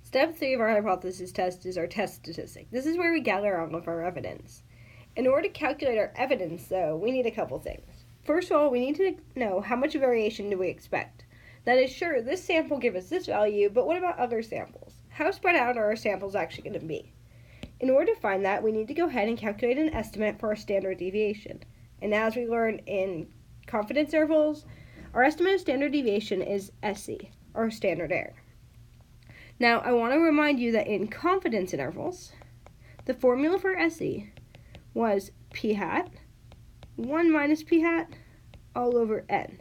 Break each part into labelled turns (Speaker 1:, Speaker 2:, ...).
Speaker 1: Step 3 of our hypothesis test is our test statistic. This is where we gather all of our evidence. In order to calculate our evidence, though, we need a couple things. First of all, we need to know how much variation do we expect. That is, sure, this sample gives us this value, but what about other samples? How spread out are our samples actually going to be? In order to find that, we need to go ahead and calculate an estimate for our standard deviation. And as we learned in confidence intervals, our estimate of standard deviation is SE, or standard error. Now, I want to remind you that in confidence intervals, the formula for SE was p hat, 1 minus p hat, all over n.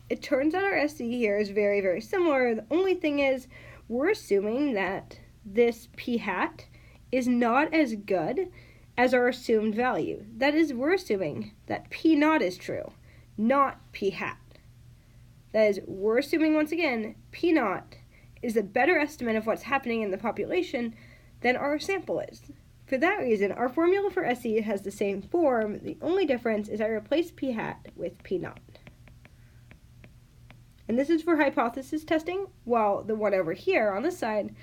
Speaker 1: It turns out our SE here is very, very similar. The only thing is, we're assuming that this p hat is not as good as our assumed value. That is, we're assuming that p naught is true, not p hat. That is, we're assuming, once again, p naught is a better estimate of what's happening in the population than our sample is. For that reason, our formula for SE has the same form. The only difference is I replace p hat with p naught. And this is for hypothesis testing, while the one over here on this side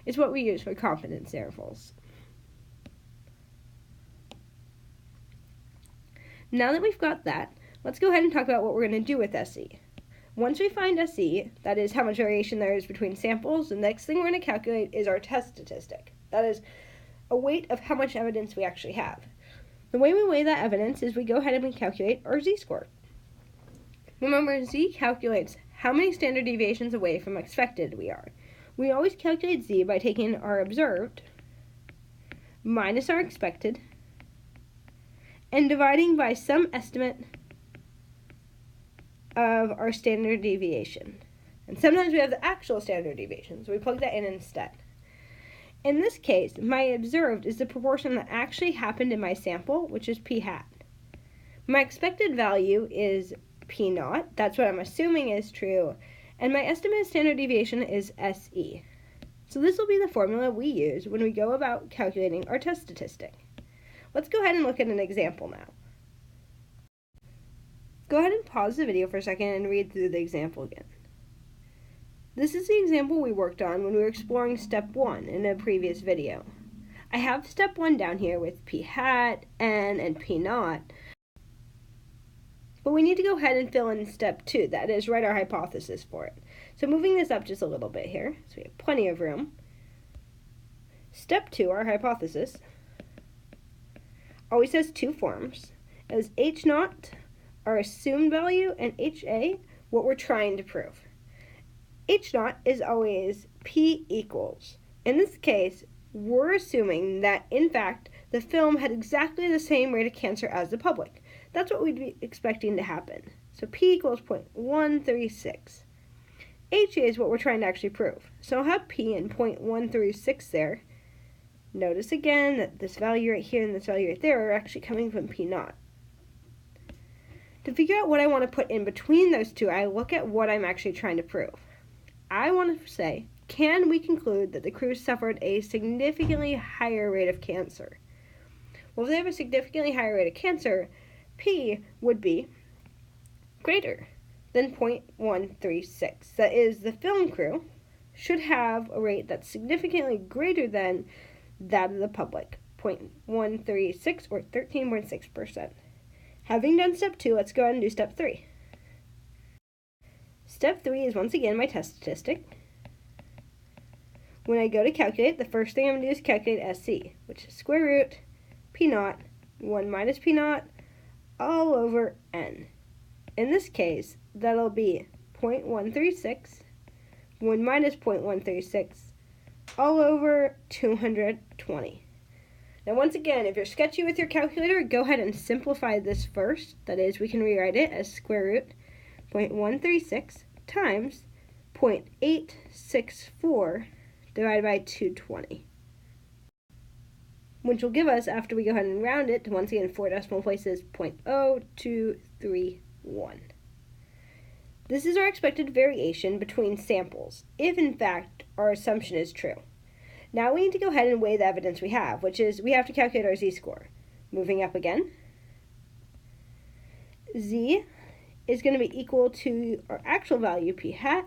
Speaker 1: is what we use for confidence intervals. Now that we've got that, let's go ahead and talk about what we're going to do with SE. Once we find SE, that is how much variation there is between samples, the next thing we're going to calculate is our test statistic. That is a weight of how much evidence we actually have. The way we weigh that evidence is we go ahead and we calculate our z-score. Remember, z calculates how many standard deviations away from expected we are. We always calculate z by taking our observed minus our expected and dividing by some estimate of our standard deviation. And sometimes we have the actual standard deviation, so we plug that in instead. In this case, my observed is the proportion that actually happened in my sample, which is p hat. My expected value is p naught, that's what I'm assuming is true, and my estimated standard deviation is SE. So this will be the formula we use when we go about calculating our test statistic. Let's go ahead and look at an example now. Go ahead and pause the video for a second and read through the example again. This is the example we worked on when we were exploring step 1 in a previous video. I have step 1 down here with p hat, n, and p naught, but we need to go ahead and fill in step 2, that is, write our hypothesis for it. So moving this up just a little bit here, so we have plenty of room. Step 2, our hypothesis, always has two forms. It was h naught, our assumed value, and HA, what we're trying to prove. H naught is always P equals. In this case, we're assuming that, in fact, the film had exactly the same rate of cancer as the public. That's what we'd be expecting to happen. So P equals 0.136. HA is what we're trying to actually prove. So I'll have P in 0.136 there. Notice again that this value right here and this value right there are actually coming from P naught. To figure out what I want to put in between those two, I look at what I'm actually trying to prove. I want to say, can we conclude that the crew suffered a significantly higher rate of cancer? Well, if they have a significantly higher rate of cancer, P would be greater than 0.136. That is, the film crew should have a rate that's significantly greater than that of the public, 0.136 or 13.6%. Having done step 2, let's go ahead and do step 3. Step 3 is once again my test statistic. When I go to calculate, the first thing I'm going to do is calculate SC, which is square root P naught, 1 minus P naught, all over N. In this case, that'll be 0.136, 1 minus 0.136, all over 220. Now once again, if you're sketchy with your calculator, go ahead and simplify this first. That is, we can rewrite it as square root 0.136 times 0.864 divided by 220. Which will give us, after we go ahead and round it to once again 4 decimal places, 0.0231. This is our expected variation between samples, if in fact our assumption is true. Now we need to go ahead and weigh the evidence we have, which is we have to calculate our z-score. Moving up again, z is going to be equal to our actual value p hat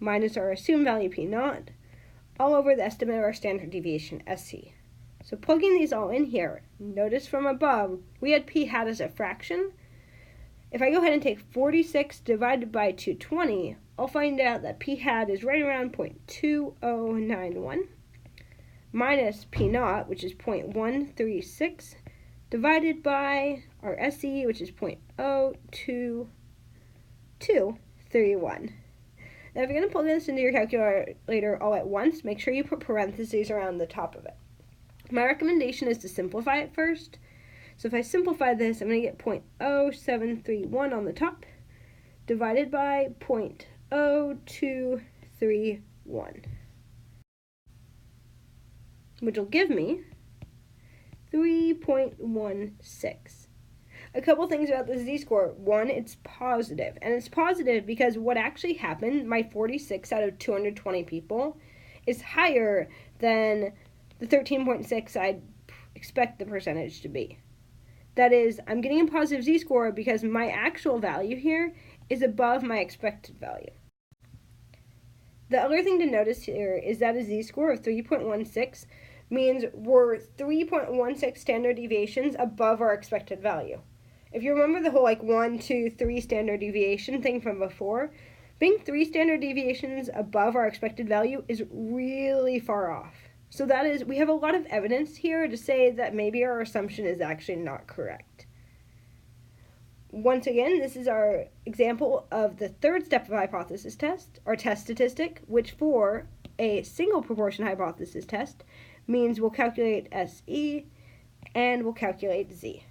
Speaker 1: minus our assumed value p naught, all over the estimate of our standard deviation, SC. So plugging these all in here, notice from above, we had p hat as a fraction. If I go ahead and take 46 divided by 220, I'll find out that p hat is right around 0.2091, minus p naught, which is 0.136, divided by our SE, which is 0.02231. Now if you're going to plug this into your calculator all at once, make sure you put parentheses around the top of it. My recommendation is to simplify it first. So if I simplify this, I'm going to get 0.0731 on the top, divided by 0.0231, which will give me 3.16. A couple things about the z-score. One, it's positive. And it's positive because what actually happened, my 46 out of 220 people, is higher than the 13.6 I'd expect the percentage to be. That is, I'm getting a positive z-score because my actual value here is above my expected value. The other thing to notice here is that a z-score of 3.16 means we're 3.16 standard deviations above our expected value. If you remember the whole 1, 2, 3 standard deviation thing from before, being 3 standard deviations above our expected value is really far off. So that is, we have a lot of evidence here to say that maybe our assumption is actually not correct. Once again, this is our example of the third step of hypothesis test, our test statistic, which for a single proportion hypothesis test means we'll calculate SE and we'll calculate Z.